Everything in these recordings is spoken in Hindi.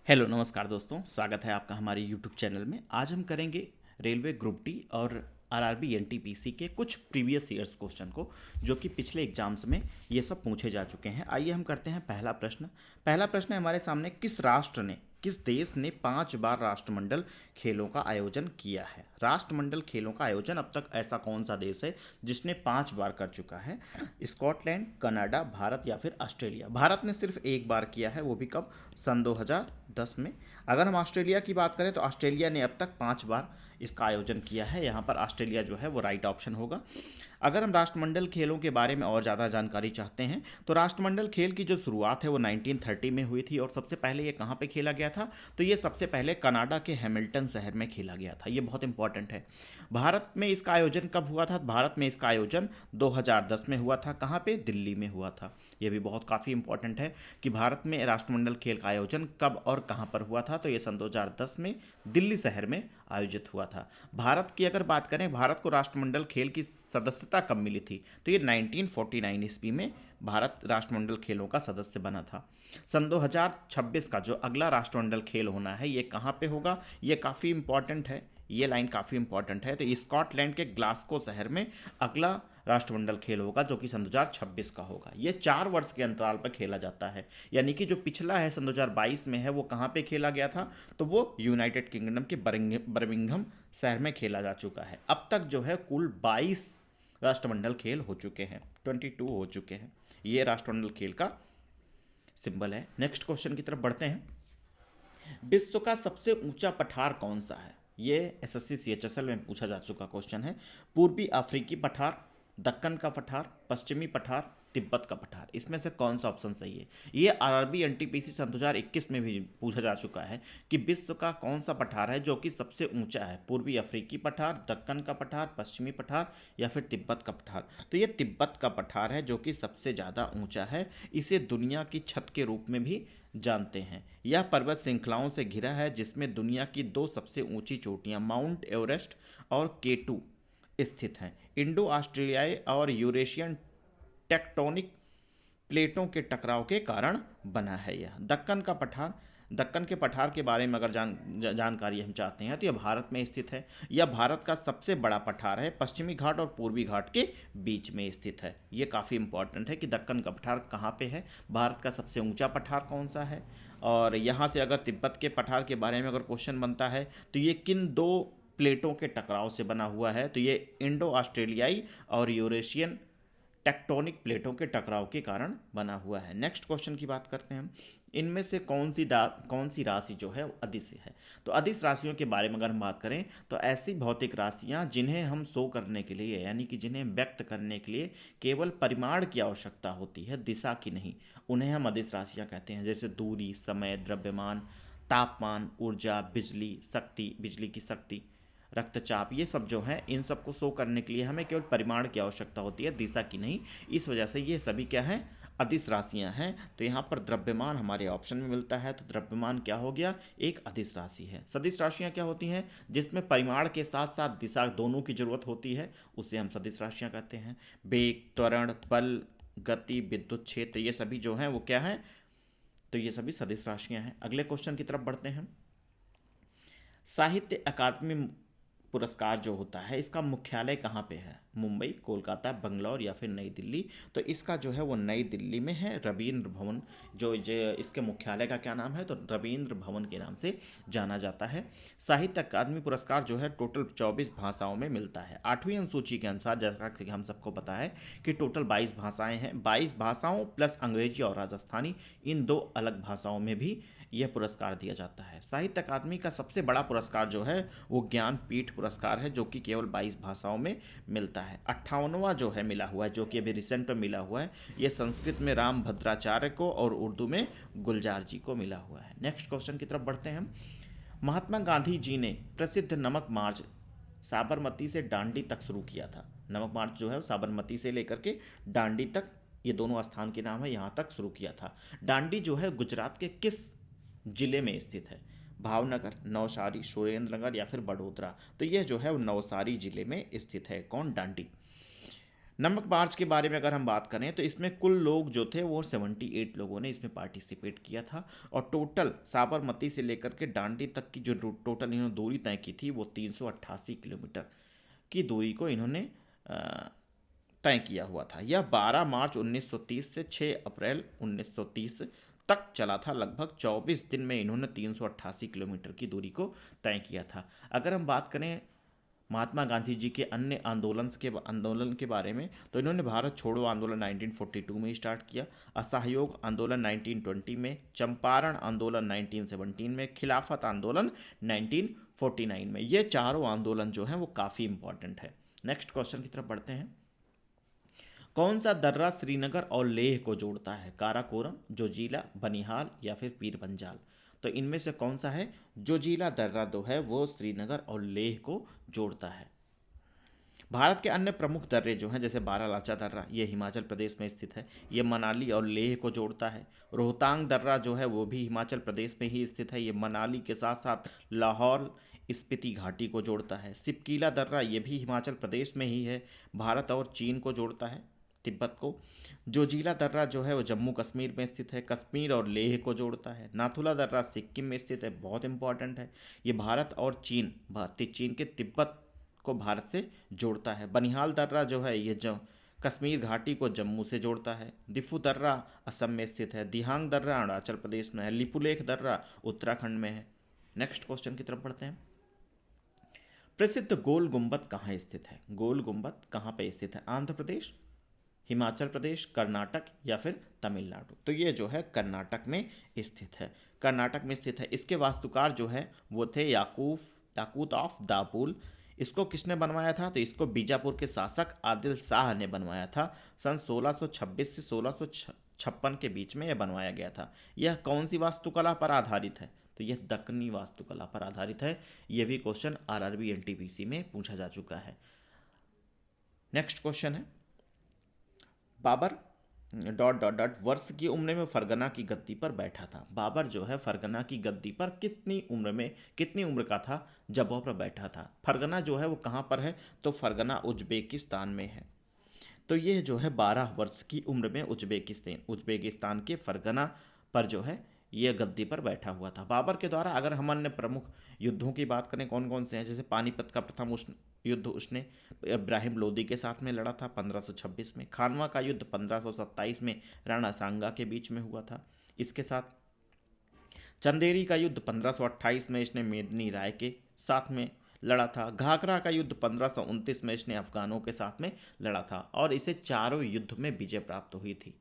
हेलो नमस्कार दोस्तों, स्वागत है आपका हमारे यूट्यूब चैनल में। आज हम करेंगे रेलवे ग्रुप डी और आरआरबी एनटीपीसी के कुछ प्रीवियस ईयर्स क्वेश्चन को, जो कि पिछले एग्जाम्स में ये सब पूछे जा चुके हैं। आइए हम करते हैं पहला प्रश्न है हमारे सामने, किस देश ने 5 बार राष्ट्रमंडल खेलों का आयोजन किया है। राष्ट्रमंडल खेलों का आयोजन अब तक ऐसा कौन सा देश है जिसने 5 बार कर चुका है? स्कॉटलैंड, कनाडा, भारत या फिर ऑस्ट्रेलिया। भारत ने सिर्फ एक बार किया है, वो भी कब? सन 2010 में। अगर हम ऑस्ट्रेलिया की बात करें तो ऑस्ट्रेलिया ने अब तक 5 बार इसका आयोजन किया है। यहाँ पर ऑस्ट्रेलिया जो है वो राइट ऑप्शन होगा। अगर हम राष्ट्रमंडल खेलों के बारे में और ज़्यादा जानकारी चाहते हैं तो राष्ट्रमंडल खेल की जो शुरुआत है वो 1930 में हुई थी। और सबसे पहले ये कहाँ पे खेला गया था? तो ये सबसे पहले कनाडा के हैमिल्टन शहर में खेला गया था। ये बहुत इंपॉर्टेंट है। भारत में इसका आयोजन कब हुआ था? भारत में इसका आयोजन 2010 में हुआ था। कहाँ पे? दिल्ली में हुआ था। ये भी बहुत काफ़ी इंपॉर्टेंट है कि भारत में राष्ट्रमंडल खेल का आयोजन कब और कहाँ पर हुआ था। तो ये सन 2010 में दिल्ली शहर में आयोजित हुआ था। भारत की अगर बात करें, भारत को राष्ट्रमंडल खेल की सदस्यता कब मिली थी? तो ये 1949 ईस्वी में भारत राष्ट्रमंडल खेलों का सदस्य बना था। सन 2026 का जो अगला राष्ट्रमंडल खेल होना है ये कहाँ पे होगा? ये काफ़ी इंपॉर्टेंट है, ये लाइन काफ़ी इंपॉर्टेंट है। तो स्कॉटलैंड के ग्लासगो शहर में अगला राष्ट्रमंडल खेल होगा, जो कि सन 2026 का होगा। ये 4 वर्ष के अंतराल पर खेला जाता है। यानी कि जो पिछला है सन 2022 में है, वो कहाँ पे खेला गया था? तो वो यूनाइटेड किंगडम के बर्मिंघम शहर में खेला जा चुका है। अब तक जो है कुल 22 राष्ट्रमंडल खेल हो चुके हैं, 22 हो चुके हैं। ये राष्ट्रमंडल खेल का सिंबल है। नेक्स्ट क्वेश्चन की तरफ बढ़ते हैं। विश्व का सबसे ऊंचा पठार कौन सा है? ये एसएससी सीएचएसएल में पूछा जा चुका क्वेश्चन है। पूर्वी अफ्रीकी पठार, दक्कन का पठार, पश्चिमी पठार, तिब्बत का पठार। इसमें से कौन सा ऑप्शन सही है? ये आरआरबी एनटीपीसी सन 2021 में भी पूछा जा चुका है कि विश्व का कौन सा पठार है जो कि सबसे ऊंचा है? पूर्वी अफ्रीकी पठार, दक्कन का पठार, पश्चिमी पठार या फिर तिब्बत का पठार। तो ये तिब्बत का पठार है जो कि सबसे ज़्यादा ऊंचा है। इसे दुनिया की छत के रूप में भी जानते हैं। यह पर्वत श्रृंखलाओं से घिरा है जिसमें दुनिया की 2 सबसे ऊंची चोटियां माउंट एवरेस्ट और केटू स्थित हैं। इंडो ऑस्ट्रेलियाई और यूरेशियन टेक्टोनिक प्लेटों के टकराव के कारण बना है यह। दक्कन के पठार के बारे में अगर जानकारी हम चाहते हैं तो यह भारत में स्थित है। यह भारत का सबसे बड़ा पठार है, पश्चिमी घाट और पूर्वी घाट के बीच में स्थित है। ये काफ़ी इंपॉर्टेंट है कि दक्कन का पठार कहाँ पे है, भारत का सबसे ऊंचा पठार कौन सा है। और यहाँ से अगर तिब्बत के पठार के बारे में अगर क्वेश्चन बनता है तो ये किन 2 प्लेटों के टकराव से बना हुआ है? तो ये इंडो ऑस्ट्रेलियाई और यूरेशियन टेक्टोनिक प्लेटों के टकराव के कारण बना हुआ है। नेक्स्ट क्वेश्चन की बात करते हैं हम। इनमें से कौन सी राशि जो है वो अदिश है? तो अदिश राशियों के बारे में अगर हम बात करें तो ऐसी भौतिक राशियां जिन्हें हम शो करने के लिए, यानी कि जिन्हें व्यक्त करने के लिए केवल परिमाण की आवश्यकता होती है, दिशा की नहीं, उन्हें हम अदिश राशियां कहते हैं। जैसे दूरी, समय, द्रव्यमान, तापमान, ऊर्जा, बिजली की शक्ति, रक्तचाप, ये सब जो है इन सब को शो करने के लिए हमें केवल परिमाण की आवश्यकता होती है, दिशा की नहीं। इस वजह से ये सभी क्या हैं? अदिश राशियां हैं। तो यहाँ पर द्रव्यमान हमारे ऑप्शन में मिलता है। तो द्रव्यमान क्या हो गया? एक अदिश राशि है। सदिश राशियां क्या होती हैं? जिसमें परिमाण के साथ साथ दिशा दोनों की जरूरत होती है, उसे हम सदिश राशियां कहते हैं। वेग, त्वरण, बल, गति, विद्युत क्षेत्र, ये सभी जो हैं वो क्या हैं? तो ये सभी सदिश राशियां हैं। अगले क्वेश्चन की तरफ बढ़ते हैं। साहित्य अकादमी पुरस्कार जो होता है इसका मुख्यालय कहाँ पे है? मुंबई, कोलकाता, बंगलौर या फिर नई दिल्ली? तो इसका जो है वो नई दिल्ली में है, रविंद्र भवन। जो इसके मुख्यालय का क्या नाम है? तो रविंद्र भवन के नाम से जाना जाता है। साहित्य अकादमी पुरस्कार जो है टोटल 24 भाषाओं में मिलता है। 8वीं अनुसूची के अनुसार, जैसा कि हम सबको पता है कि टोटल 22 भाषाएं हैं। 22 भाषाओं प्लस अंग्रेजी और राजस्थानी, इन 2 अलग भाषाओं में भी यह पुरस्कार दिया जाता है। साहित्य अकादमी का सबसे बड़ा पुरस्कार जो है वो ज्ञानपीठ पुरस्कार है, जो कि केवल 22 भाषाओं में मिलता है। 58वां जो है मिला हुआ है, जो कि अभी रिसेंट में मिला हुआ है, ये संस्कृत में राम भद्राचार्य को और उर्दू में गुलजार जी को मिला हुआ है। नेक्स्ट क्वेश्चन की तरफ बढ़ते हैं हम। महात्मा गांधी जी ने प्रसिद्ध नमक मार्च साबरमती से डांडी तक शुरू किया था। नमक मार्च जो है वो साबरमती से लेकर के डांडी तक, ये दोनों स्थान के नाम है, यहाँ तक शुरू किया था। डांडी जो है गुजरात के किस जिले में स्थित है? भावनगर, नवसारी, सुरेंद्रनगर या फिर बड़ोदरा? तो यह जो है वो नवसारी जिले में स्थित है। कौन? डांडी। नमक मार्च के बारे में अगर हम बात करें तो इसमें कुल लोग जो थे वो 78 लोगों ने इसमें पार्टिसिपेट किया था। और टोटल साबरमती से लेकर के दांडी तक की जो टोटल इन्होंने दूरी तय की थी वो 388 किलोमीटर की दूरी को इन्होंने तय किया हुआ था। यह 12 मार्च 1930 से 6 अप्रैल 1930 तक चला था। लगभग 24 दिन में इन्होंने 388 किलोमीटर की दूरी को तय किया था। अगर हम बात करें महात्मा गांधी जी के अन्य आंदोलन के बारे में तो इन्होंने भारत छोड़ो आंदोलन 1942 में स्टार्ट किया, असहयोग आंदोलन 1920 में, चंपारण आंदोलन 1917 में, खिलाफत आंदोलन 1949 में। ये चारों आंदोलन जो हैं वो काफ़ी इंपॉर्टेंट है। नेक्स्ट क्वेश्चन की तरफ बढ़ते हैं। कौन सा दर्रा श्रीनगर और लेह को जोड़ता है? काराकोरम, जोजिला, बनिहाल या फिर पीर पंजाल? तो इनमें से कौन सा है? जोजिला दर्रा जो है वो श्रीनगर और लेह को जोड़ता है। भारत के अन्य प्रमुख दर्रे जो हैं जैसे बारालाचा दर्रा, ये हिमाचल प्रदेश में स्थित है। ये मनाली और लेह को जोड़ता है। रोहतांग दर्रा जो है वो भी हिमाचल प्रदेश में ही स्थित है। ये मनाली के साथ साथ लाहौल स्पीति घाटी को जोड़ता है। सिपकीला दर्रा ये भी हिमाचल प्रदेश में ही है, भारत और चीन को जोड़ता है, तिब्बत को। जोजिला दर्रा जो है वो जम्मू कश्मीर में स्थित है, कश्मीर और लेह को जोड़ता है। नाथुला दर्रा सिक्किम में स्थित है, बहुत इंपॉर्टेंट है। ये भारत और चीन के तिब्बत को भारत से जोड़ता है। बनिहाल दर्रा जो है ये कश्मीर घाटी को जम्मू से जोड़ता है। दिफू दर्रा असम में स्थित है। दिहांग दर्रा अरुणाचल प्रदेश में है। लिपुलेख दर्रा उत्तराखंड में है। नेक्स्ट क्वेश्चन की तरफ बढ़ते हैं। प्रसिद्ध गोल गुंबद कहाँ स्थित है? गोल गुंबद कहाँ पे स्थित है? आंध्र प्रदेश, हिमाचल प्रदेश, कर्नाटक या फिर तमिलनाडु? तो ये जो है कर्नाटक में स्थित है। कर्नाटक में स्थित है। इसके वास्तुकार जो है वो थे याकूत ऑफ दापुल। इसको किसने बनवाया था? तो इसको बीजापुर के शासक आदिल शाह ने बनवाया था। सन 1626 से 1656 के बीच में यह बनवाया गया था। यह कौन सी वास्तुकला पर आधारित है? तो यह दक्कनी वास्तुकला पर आधारित है। यह भी क्वेश्चन आरआरबी एनटीपीसी में पूछा जा चुका है। नेक्स्ट क्वेश्चन है, बाबर डॉट डॉट डॉट वर्ष की उम्र में फरगना की गद्दी पर बैठा था। बाबर जो है फरगना की गद्दी पर कितनी उम्र का था जब वह पर बैठा था? फरगना जो है वो कहाँ पर है? तो फरगना उज्बेकिस्तान में है। तो ये जो है 12 वर्ष की उम्र में उज्बेकिस्तान के फरगना पर जो है ये गद्दी पर बैठा हुआ था। बाबर के द्वारा अगर हम अन्य प्रमुख युद्धों की बात करें कौन कौन से हैं, जैसे पानीपत का प्रथम युद्ध उसने इब्राहिम लोदी के साथ में लड़ा था 1526 में। खानवा का युद्ध 1527 में राणा सांगा के बीच में हुआ था। इसके साथ चंदेरी का युद्ध 1528 में इसने मेदिनी राय के साथ में लड़ा था। घाघरा का युद्ध 1529 में इसने अफगानों के साथ में लड़ा था और इसे चारों युद्ध में विजय प्राप्त हुई थी।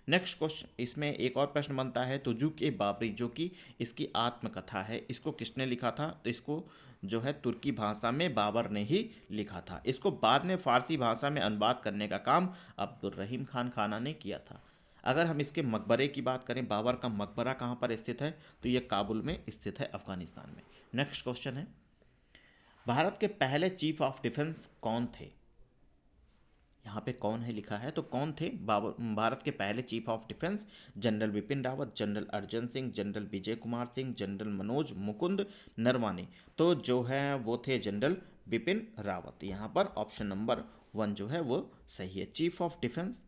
नेक्स्ट क्वेश्चन, इसमें एक और प्रश्न बनता है, तुजुक ए बाबरी जो कि इसकी आत्मकथा है, इसको किसने लिखा था? तो इसको जो है तुर्की भाषा में बाबर ने ही लिखा था। इसको बाद में फारसी भाषा में अनुवाद करने का काम अब्दुल रहीम खान खाना ने किया था। अगर हम इसके मकबरे की बात करें, बाबर का मकबरा कहाँ पर स्थित है? तो ये काबुल में स्थित है, अफगानिस्तान में। नेक्स्ट क्वेश्चन है, भारत के पहले चीफ ऑफ डिफेंस कौन थे? यहाँ पे कौन है लिखा है, तो कौन थे भारत के पहले chief of defence? General Bipin Rawat, general Arjan Singh, general Vijay Kumar Singh, general Manoj Mukund Naravane. तो जो है वो थे जनरल बिपिन रावत। यहाँ पर ऑप्शन नंबर 1 जो है वो सही है। चीफ ऑफ डिफेंस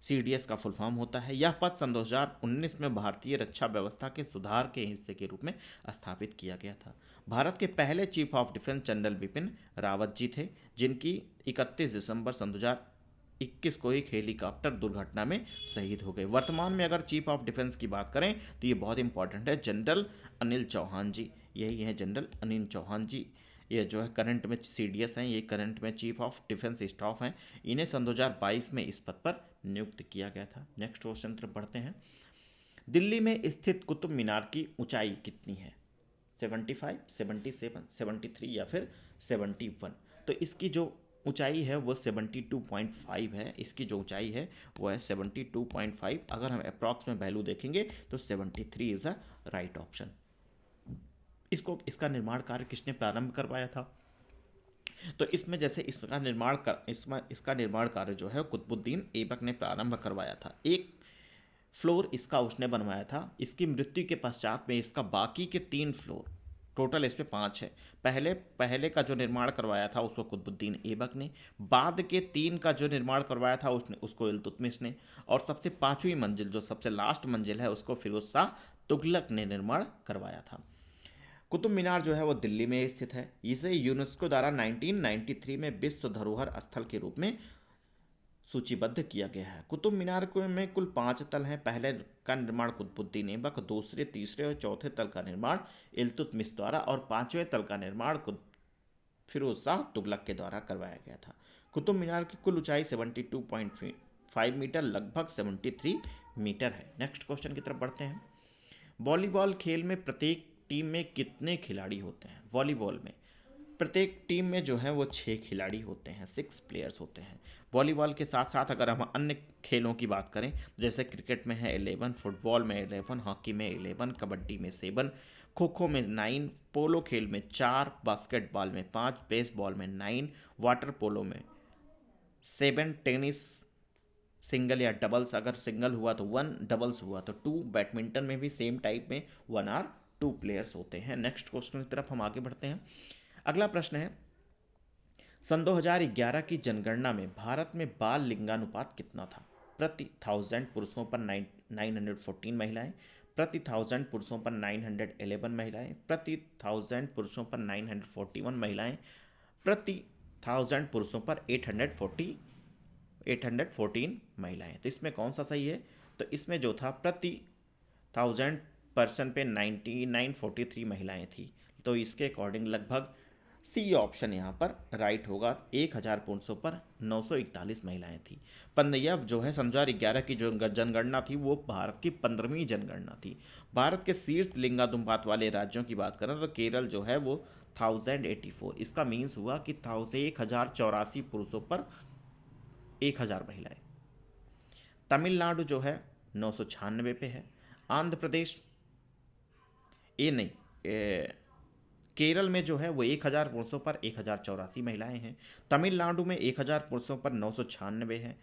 CDS का फुल फॉर्म होता है। यह पद सन 2019 में भारतीय रक्षा व्यवस्था के सुधार के हिस्से के रूप में स्थापित किया गया था। भारत के पहले chief of defence general Bipin Rawat ji थे, जिनकी 31 दिसंबर सन 2021 को एक हेलीकॉप्टर दुर्घटना में शहीद हो गए। वर्तमान में अगर चीफ ऑफ डिफेंस की बात करें तो ये बहुत इंपॉर्टेंट है, जनरल अनिल चौहान जी। यही है जनरल अनिल चौहान जी। ये जो है करंट में CDS हैं, ये करंट में चीफ ऑफ डिफेंस स्टाफ हैं। इन्हें सन 2022 में इस पद पर नियुक्त किया गया था। नेक्स्ट क्वेश्चन तरफ बढ़ते हैं। दिल्ली में स्थित कुतुब मीनार की ऊंचाई कितनी है? 75, 77, 73 या फिर 71? तो इसकी जो ऊंचाई है वो 72.5 है। इसकी जो ऊंचाई है वो है 72.5। अगर हम अप्रॉक्स में वैल्यू देखेंगे तो 73 इज़ अ राइट ऑप्शन। इसका निर्माण कार्य किसने प्रारंभ करवाया था? तो इसमें जैसे इसका निर्माण कार्य जो है कुतुबुद्दीन ऐबक ने प्रारंभ करवाया था। एक फ्लोर इसका उसने बनवाया था। इसकी मृत्यु के पश्चात में इसका बाकी के 3 फ्लोर टोटल इसमें 5 है। पहले पहले का जो निर्माण करवाया था उसको कुतुबुद्दीन ऐबक ने, बाद के 3 का जो निर्माण करवाया था उसको इल्तुतमिश ने, और सबसे 5वीं मंजिल जो सबसे लास्ट मंजिल है उसको फिरोज शाह तुगलक ने निर्माण करवाया था। कुतुब मीनार जो है वो दिल्ली में स्थित है। इसे यूनेस्को द्वारा 1993 में विश्व धरोहर स्थल के रूप में सूचीबद्ध किया गया है। कुतुब मीनार में कुल 5 तल हैं। पहले का निर्माण कुतुबुद्दीन ऐबक, दूसरे, तीसरे और चौथे तल का निर्माण इल्तुतमिश द्वारा और 5वें तल का निर्माण फिरोज शाह तुगलक के द्वारा करवाया गया था। कुतुब मीनार की कुल ऊंचाई 72.5 मीटर, लगभग 73 मीटर है। नेक्स्ट क्वेश्चन की तरफ बढ़ते हैं। वॉलीबॉल खेल में प्रत्येक टीम में कितने खिलाड़ी होते हैं? वॉलीबॉल में प्रत्येक टीम में जो है वो 6 खिलाड़ी होते हैं, 6 प्लेयर्स होते हैं। वॉलीबॉल के साथ साथ अगर हम अन्य खेलों की बात करें, जैसे क्रिकेट में है 11, फुटबॉल में 11, हॉकी में 11, कबड्डी में 7, खो खो में 9, पोलो खेल में 4, बास्केटबॉल में 5, बेसबॉल में 9, वाटर पोलो में 7, टेनिस सिंगल या डबल्स, अगर सिंगल हुआ तो 1, डबल्स हुआ तो 2, बैडमिंटन में भी सेम टाइप में 1 और 2 प्लेयर्स होते हैं। नेक्स्ट क्वेश्चन की तरफ हम आगे बढ़ते हैं। अगला प्रश्न है, सन 2011 की जनगणना में भारत में बाल लिंगानुपात कितना था? प्रति 1000 पुरुषों पर 914 महिलाएं, प्रति 1000 पुरुषों पर 911 महिलाएं, प्रति 1000 पुरुषों पर 941 महिलाएं, प्रति 1000 पुरुषों पर 814 महिलाएं। तो इसमें कौन सा सही है? तो इसमें जो था प्रति 1000 पर्सन पे 943 महिलाएं थी। तो इसके अकॉर्डिंग लगभग सी ऑप्शन यहाँ पर राइट होगा। 1000 पुरुषों पर 941 महिलाएं थी। यह जो है सन 2011 की जो जनगणना थी वो भारत की 15वीं जनगणना थी। भारत के शीर्ष लिंगानुपात वाले राज्यों की बात करें तो केरल जो है वो 1084, इसका मीन्स हुआ कि 1084 पुरुषों पर 1000 महिलाएं। तमिलनाडु जो है 996 पे है। आंध्र प्रदेश नहीं, केरल में जो है वो 1000 पुरुषों पर 1084 महिलाएं हैं। तमिलनाडु में 1000 पुरुषों पर 996 है।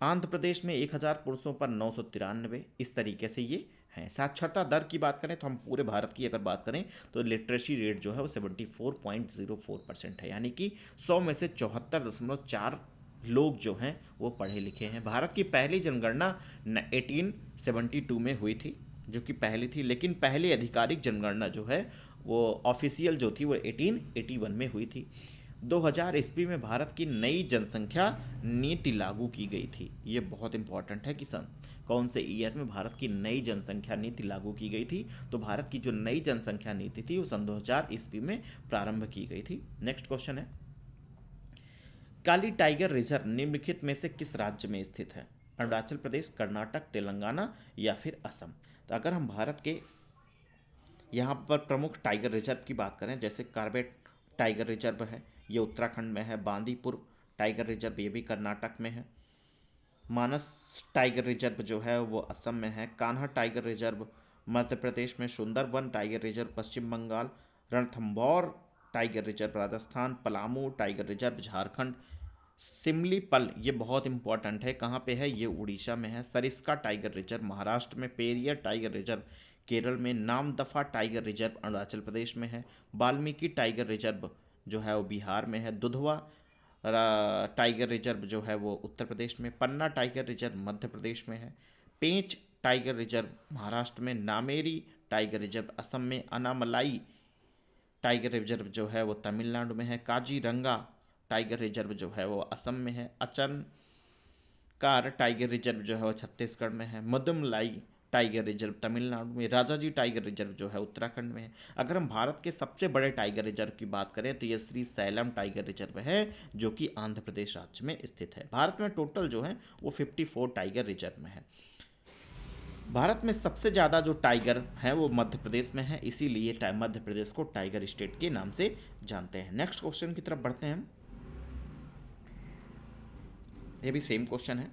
आंध्र प्रदेश में 1000 पुरुषों पर 993। इस तरीके से ये हैं। साक्षरता दर की बात करें तो हम पूरे भारत की अगर बात करें तो लिटरेसी रेट जो है वो 74.04% है, यानी कि 100 में से 74.4 लोग जो हैं वो पढ़े लिखे हैं। भारत की पहली जनगणना 1872 में हुई थी, जो कि पहली थी, लेकिन पहली आधिकारिक जनगणना जो है वो ऑफिशियल जो थी वो 1881 में हुई थी। 2000 ईस्वी में भारत की नई जनसंख्या नीति लागू की गई थी। ये बहुत इंपॉर्टेंट है कि कौन से ईयर में भारत की नई जनसंख्या नीति लागू की गई थी? तो भारत की जो नई जनसंख्या नीति थी वो सन 2000 ईस्वी में प्रारंभ की गई थी। नेक्स्ट क्वेश्चन है, काली टाइगर रिजर्व निम्नलिखित में से किस राज्य में स्थित है? अरुणाचल प्रदेश, कर्नाटक, तेलंगाना या फिर असम? तो अगर हम भारत के यहाँ पर प्रमुख टाइगर रिजर्व की बात करें, जैसे कार्बेट टाइगर रिजर्व है, ये उत्तराखंड में है। बांदीपुर टाइगर रिजर्व ये भी कर्नाटक में है। मानस टाइगर रिजर्व जो है वो असम में है। कान्हा टाइगर रिजर्व मध्य प्रदेश में। Sundarban tiger reserve Paschim Bengal. Ranthambore tiger reserve Rajasthan. Palamu tiger reserve Jharkhand. Similipal ये बहुत इंपॉर्टेंट है, कहाँ पे है? ये उड़ीसा में है। सरिस्का टाइगर रिजर्व महाराष्ट्र में। पेरियर टाइगर रिजर्व केरल में। नामदफा टाइगर रिजर्व अरुणाचल प्रदेश में है। वाल्मीकि टाइगर रिजर्व जो है वो बिहार में है। दुधवा टाइगर रिजर्व जो है वो उत्तर प्रदेश में। पन्ना टाइगर रिजर्व मध्य प्रदेश में है। पेंच टाइगर रिजर्व महाराष्ट्र में। नामेरी टाइगर रिजर्व असम में। अनामलाई टाइगर रिजर्व जो है वो तमिलनाडु में है। काजीरंगा टाइगर रिजर्व जो है वो असम में है। अचनकार टाइगर रिजर्व जो है वो छत्तीसगढ़ में है। मुदुमलाई टाइगर रिजर्व तमिलनाडु में। राजाजी टाइगर रिजर्व जो है उत्तराखंड में है। अगर हम भारत के सबसे बड़े टाइगर रिजर्व की बात करें तो ये श्री सैलम टाइगर रिजर्व है, जो कि आंध्र प्रदेश राज्य में स्थित है। भारत में टोटल जो है वो 54 टाइगर रिजर्व में है। भारत में सबसे ज़्यादा जो टाइगर है वो मध्य प्रदेश में है, इसीलिए मध्य प्रदेश को टाइगर स्टेट के नाम से जानते हैं। नेक्स्ट क्वेश्चन की तरफ बढ़ते हैं। ये भी सेम क्वेश्चन है।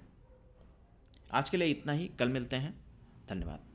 आज के लिए इतना ही, कल मिलते हैं। धन्यवाद।